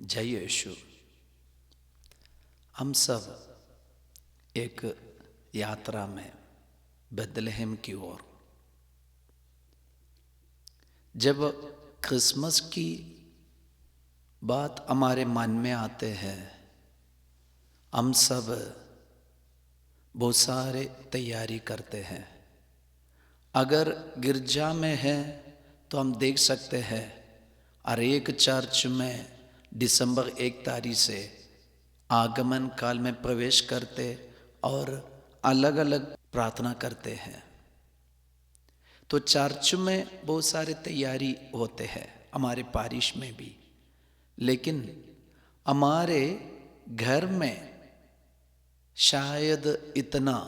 जय यीशु। हम सब एक यात्रा में बेथलेहम की ओर। जब क्रिसमस की बात हमारे मन में आते हैं, हम सब बहुत सारे तैयारी करते हैं। अगर गिरजा में है तो हम देख सकते हैं हर एक चर्च में दिसंबर 1 तारीख से आगमन काल में प्रवेश करते और अलग अलग प्रार्थना करते हैं। तो चर्च में बहुत सारे तैयारी होते हैं, हमारे पारिश में भी। लेकिन हमारे घर में शायद इतना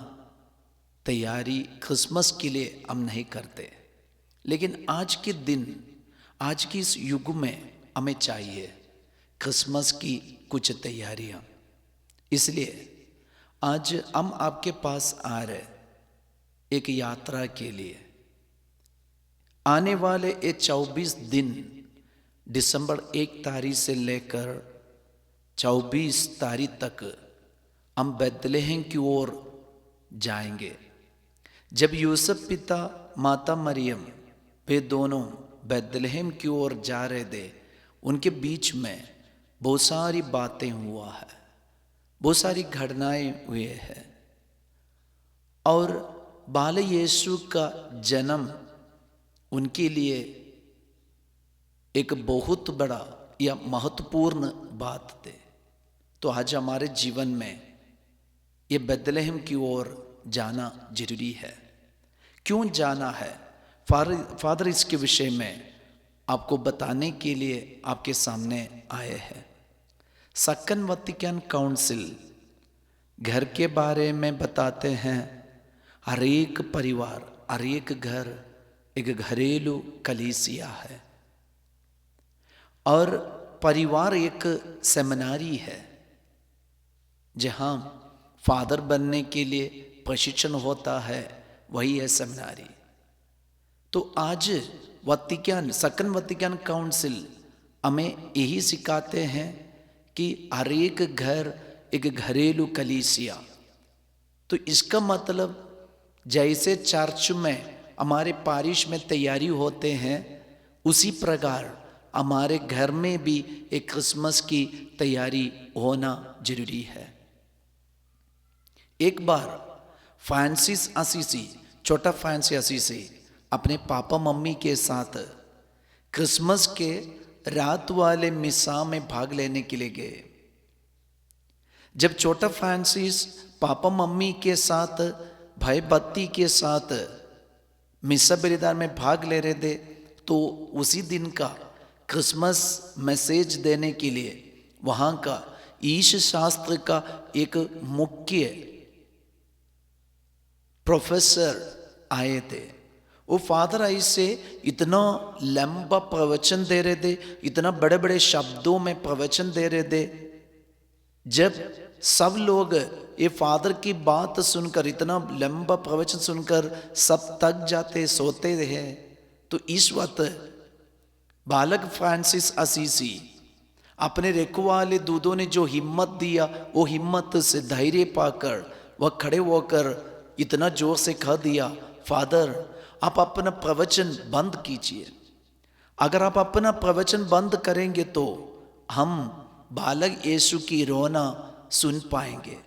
तैयारी क्रिसमस के लिए हम नहीं करते। लेकिन आज के दिन, आज की इस युग में हमें चाहिए क्रिसमस की कुछ तैयारियां। इसलिए आज हम आपके पास आ रहे एक यात्रा के लिए। आने वाले ये 24 दिन दिसंबर 1 तारीख से लेकर 24 तारीख तक हम बेथलेहम की ओर जाएंगे। जब यूसुफ पिता माता मरियम वे दोनों बेथलेहम की ओर जा रहे थे, उनके बीच में बहुत सारी बातें हुआ है, बहुत सारी घटनाएं हुए हैं। और बाल यीशु का जन्म उनके लिए एक बहुत बड़ा या महत्वपूर्ण बात थे। तो आज हमारे जीवन में ये बेथलेहम की ओर जाना जरूरी है। क्यों जाना है? फादर इसके विषय में आपको बताने के लिए आपके सामने आए हैं। सेकंड वैटिकन काउंसिल घर के बारे में बताते हैं। हर एक परिवार, हर एक घर एक घरेलू कलीसिया है और परिवार एक सेमिनारी है जहां फादर बनने के लिए प्रशिक्षण होता है, वही है सेमिनारी। तो आज सेकंड वैटिकन काउंसिल हमें यही सिखाते हैं कि हर एक घर एक घरेलू कलीसिया। तो इसका मतलब जैसे चर्च में हमारे पारिश में तैयारी होते हैं, उसी प्रकार हमारे घर में भी एक क्रिसमस की तैयारी होना जरूरी है। एक बार फ्रांसिस असीसी, छोटा फ्रांसिस असीसी अपने पापा मम्मी के साथ क्रिसमस के रात वाले मिसा में भाग लेने के लिए गए। जब छोटा फ्रांसिस पापा मम्मी के साथ भाई बत्ती के साथ मिसा बलिदान में भाग ले रहे थे, तो उसी दिन का क्रिसमस मैसेज देने के लिए वहां का ईश शास्त्र का एक मुख्य प्रोफेसर आए थे। वो फादर ऐसे इतना लंबा प्रवचन दे रहे थे, इतना बड़े बड़े शब्दों में प्रवचन दे रहे थे। जब सब लोग ये फादर की बात सुनकर, इतना लंबा प्रवचन सुनकर सब थक जाते, सोते हैं, तो इस वक्त बालक फ्रांसिस असीसी अपने रखवाले दूधों ने जो हिम्मत दिया, वो हिम्मत से धैर्य पाकर वह खड़े होकर इतना जोर से कह दिया, फादर आप अपना प्रवचन बंद कीजिए। अगर आप अपना प्रवचन बंद करेंगे तो हम बालक यीशु की रोना सुन पाएंगे।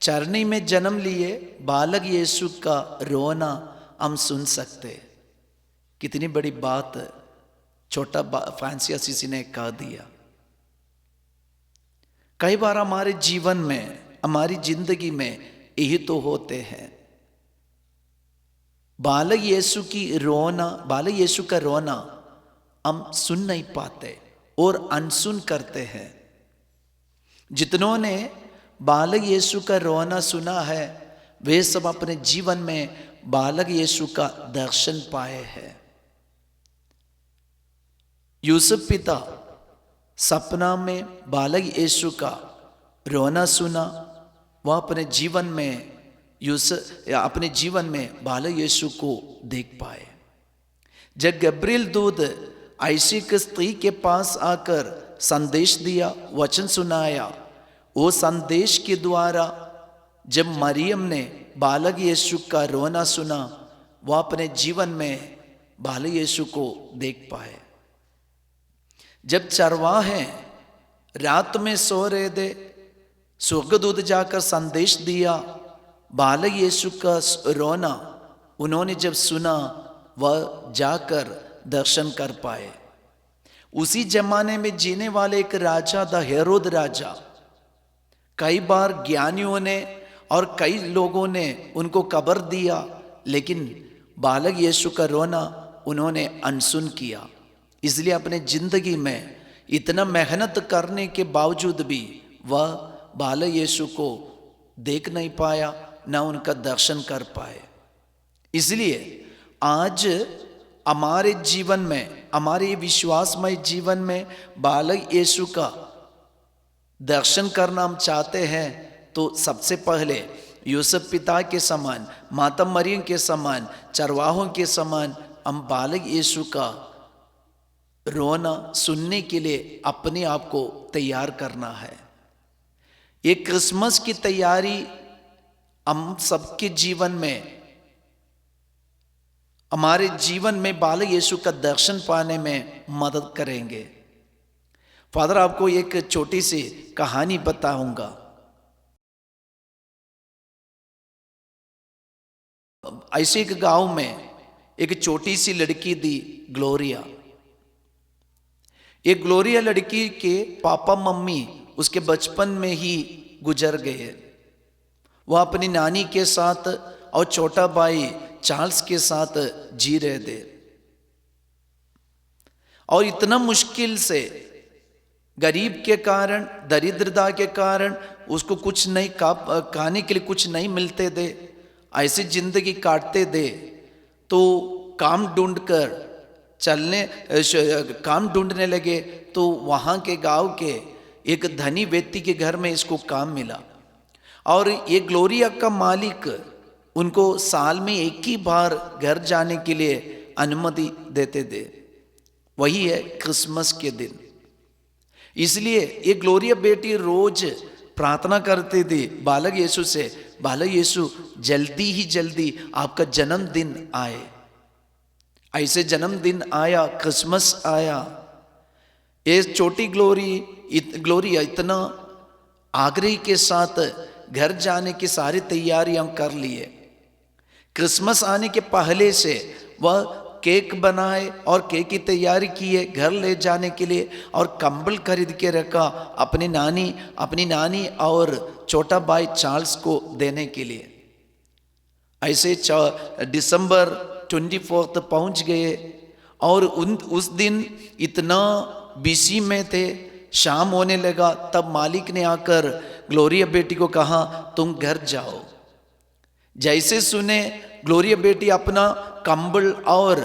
चरनी में जन्म लिए बालक यीशु का रोना हम सुन सकते। कितनी बड़ी बात छोटा फ्रांसिस असीसी ने कह दिया। कई बार हमारे जीवन में, हमारी जिंदगी में यही तो होते हैं। बालक यीशु का रोना हम सुन नहीं पाते और अनसुन करते हैं। जितनों ने बालक यीशु का रोना सुना है, वे सब अपने जीवन में बालक यीशु का दर्शन पाए हैं। यूसुफ पिता सपना में बालक यीशु का रोना सुना, वह अपने जीवन में बालक यीशु को देख पाए। जब गब्रिएल दूत ऐसी स्त्री के पास आकर संदेश दिया, वचन सुनाया। वो संदेश के द्वारा जब मरियम ने बालक यीशु का रोना सुना, वह अपने जीवन में बालक यीशु को देख पाए। जब चरवाहे रात में सो रहे थे, स्वर्गदूत जाकर संदेश दिया, बालक यीशु का रोना उन्होंने जब सुना, वह जाकर दर्शन कर पाए। उसी जमाने में जीने वाले एक राजा था, हेरोद राजा। कई बार ज्ञानियों ने और कई लोगों ने उनको कब्र दिया, लेकिन बालक यीशु का रोना उन्होंने अनसुन किया। इसलिए अपने जिंदगी में इतना मेहनत करने के बावजूद भी वह बालक यीशु को देख नहीं पाया, न उनका दर्शन कर पाए। इसलिए आज हमारे जीवन में, हमारे विश्वासमय जीवन में बालक यीशु का दर्शन करना हम चाहते हैं, तो सबसे पहले यूसुफ पिता के समान, माता मरियम के समान, चरवाहों के समान हम बालक यीशु का रोना सुनने के लिए अपने आप को तैयार करना है। ये क्रिसमस की तैयारी हम सबके जीवन में, हमारे जीवन में बालक यीशु का दर्शन पाने में मदद करेंगे। फादर, आपको एक छोटी सी कहानी बताऊंगा। ऐसे एक गांव में एक छोटी सी लड़की थी, ग्लोरिया। एक ग्लोरिया लड़की के पापा मम्मी उसके बचपन में ही गुजर गए। वह अपनी नानी के साथ और छोटा भाई चार्ल्स के साथ जी रहे थे, और इतना मुश्किल से, गरीब के कारण, दरिद्रता के कारण उसको कुछ नहीं खाने के लिए कुछ नहीं मिलते थे। ऐसी जिंदगी काटते थे। तो काम ढूंढने लगे। तो वहाँ के गांव के एक धनी व्यक्ति के घर में इसको काम मिला, और ये ग्लोरिया का मालिक उनको साल में एक ही बार घर जाने के लिए अनुमति देते थे। वही है क्रिसमस के दिन। इसलिए ये ग्लोरिया बेटी रोज प्रार्थना करते थे बालक यीशु से, बालक यीशु जल्दी ही जल्दी आपका जन्मदिन आए। ऐसे जन्मदिन आया, क्रिसमस आया। ये छोटी ग्लोरिया इतना आग्रह के साथ घर जाने की सारी तैयारियां कर लिए। क्रिसमस आने के पहले से वह केक बनाए और केक की तैयारी किए घर ले जाने के लिए, और कंबल खरीद के रखा अपनी नानी और छोटा भाई चार्ल्स को देने के लिए। ऐसे दिसंबर 24 पहुंच गए, और उस दिन इतना बिजी में थे। शाम होने लगा, तब मालिक ने आकर ग्लोरिया बेटी को कहा, तुम घर जाओ। जैसे सुने, ग्लोरिया बेटी अपना कंबल और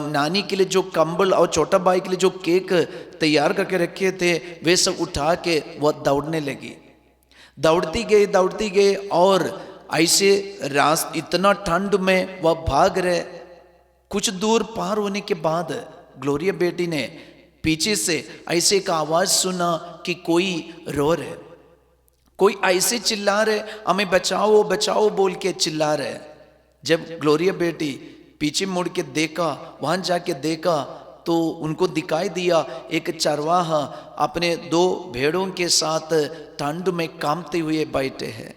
नानी के लिए जो कंबल और छोटा भाई के लिए जो केक तैयार करके रखे थे, वे सब उठा के वह दौड़ने लगी। दौड़ती गई, और ऐसे इतना ठंड में वह भाग रहे। कुछ दूर पार होने के बाद ग्लोरिया बेटी ने पीछे से ऐसे एक आवाज सुना कि कोई रो रहे, कोई ऐसे चिल्ला रहे, हमें बचाओ बचाओ बोल के चिल्ला रहे। जब ग्लोरिया बेटी पीछे मुड़ के देखा, वहां जाके देखा, तो उनको दिखाई दिया एक चरवाहा अपने 2 भेड़ों के साथ ठंड में कांपते हुए बैठे हैं।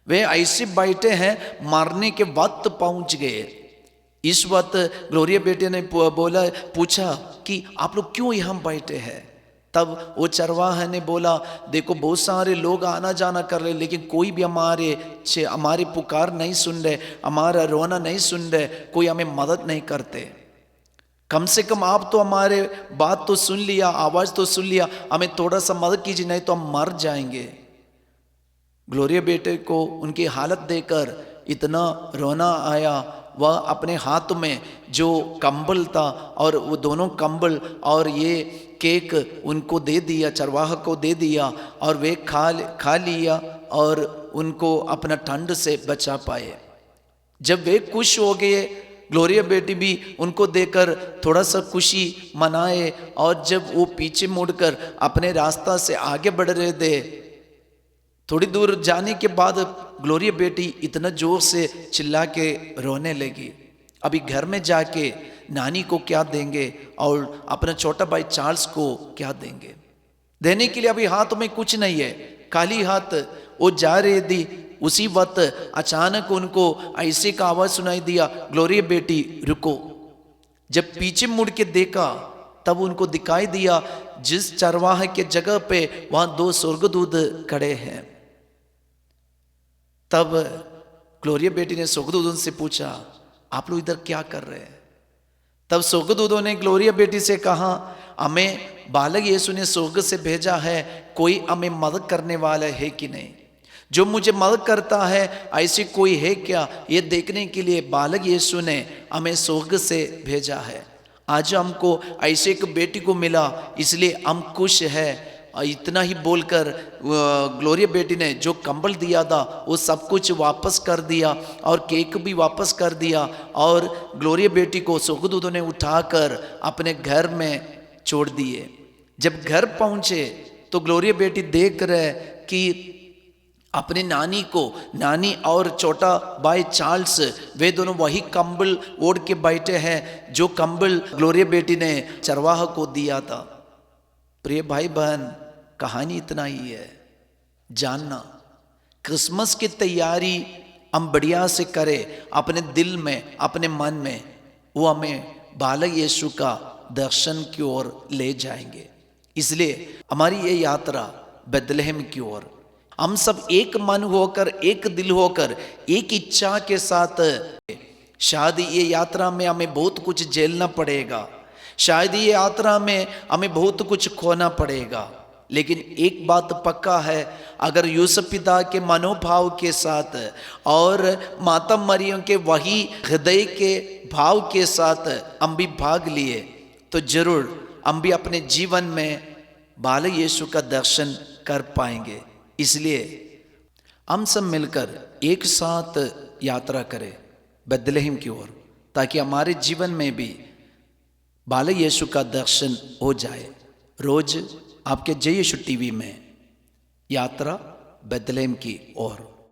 वे ऐसे बैठे हैं, मारने के वक्त पहुंच गए। इस वक्त ग्लोरिया बेटी ने पूछा कि आप लोग क्यों यहाँ बैठे हैं। तब वो चरवाहा ने बोला, देखो बहुत सारे लोग आना जाना कर रहे, लेकिन कोई भी हमारे पुकार नहीं सुन रहे, हमारा रोना नहीं सुन रहे, कोई हमें मदद नहीं करते। कम से कम आप तो हमारे बात तो सुन लिया, आवाज तो सुन लिया, हमें थोड़ा सा मदद कीजिए, नहीं तो हम मर जाएंगे। ग्लोरिया बेटे को उनकी हालत देखकर इतना रोना आया। वह अपने हाथ में जो कंबल था, और वो दोनों कंबल और ये केक उनको दे दिया, चरवाहा को दे दिया, और वे खा लिया और उनको अपना ठंड से बचा पाए। जब वे खुश हो गए, ग्लोरिया बेटी भी उनको देखकर थोड़ा सा खुशी मनाए, और जब वो पीछे मुड़कर अपने रास्ता से आगे बढ़ रहे थे, थोड़ी दूर जाने के बाद ग्लोरिया बेटी इतना जोर से चिल्ला के रोने लगी। अभी घर में जाके नानी को क्या देंगे और अपना छोटा भाई चार्ल्स को क्या देंगे, देने के लिए अभी हाथ में कुछ नहीं है, खाली हाथ वो जा रहे थी। उसी वक्त अचानक उनको ऐसे का आवाज सुनाई दिया, ग्लोरिया बेटी रुको। जब पीछे मुड़ के देखा तब उनको दिखाई दिया जिस चरवाहे के जगह पे वहां 2 स्वर्गदूत खड़े हैं। तब ग्लोरिया बेटी ने स्वर्गदूतों से पूछा, आप लोग इधर क्या कर रहे हैं? तब स्वर्गदूतों ने ग्लोरिया बेटी से कहा, हमें बालक यीशु ने स्वर्ग से भेजा है, कोई हमें मदद करने वाला है कि नहीं? जो मुझे मदद करता है ऐसी कोई है क्या, ये देखने के लिए बालक यीशु ने हमें स्वर्ग से भेजा है। आज हमको ऐसे एक बेटी को मिला, इसलिए हम खुश है। इतना ही बोलकर ग्लोरिया बेटी ने जो कंबल दिया था वो सब कुछ वापस कर दिया और केक भी वापस कर दिया, और ग्लोरिया बेटी को स्वर्गदूतों ने उठाकर अपने घर में छोड़ दिए। जब घर पहुंचे तो ग्लोरिया बेटी देख रहे कि अपने नानी को, नानी और छोटा भाई चार्ल्स, वे दोनों वही कंबल ओढ़ के बैठे हैं जो कंबल ग्लोरिया बेटी ने चरवाहा को दिया था। प्रिय भाई बहन, कहानी इतना ही है, जानना क्रिसमस की तैयारी हम बढ़िया से करें अपने दिल में, अपने मन में, वो हमें बालक यीशु का दर्शन की ओर ले जाएंगे। इसलिए हमारी ये यात्रा बेथलेहम की ओर, हम सब एक मन होकर, एक दिल होकर, एक इच्छा के साथ, शायद ये यात्रा में हमें बहुत कुछ झेलना पड़ेगा, शायद ये यात्रा में हमें बहुत कुछ खोना पड़ेगा, लेकिन एक बात पक्का है, अगर यूसुफ पिता के मनोभाव के साथ और माता मरियम के वही हृदय के भाव के साथ हम भी भाग लिए तो जरूर हम भी अपने जीवन में बालक यीशु का दर्शन कर पाएंगे। इसलिए हम सब मिलकर एक साथ यात्रा करें बेथलेहम की ओर, ताकि हमारे जीवन में भी बालक यीशु का दर्शन हो जाए। रोज आपके जय यीशु टीवी में यात्रा बेथलेहम की ओर।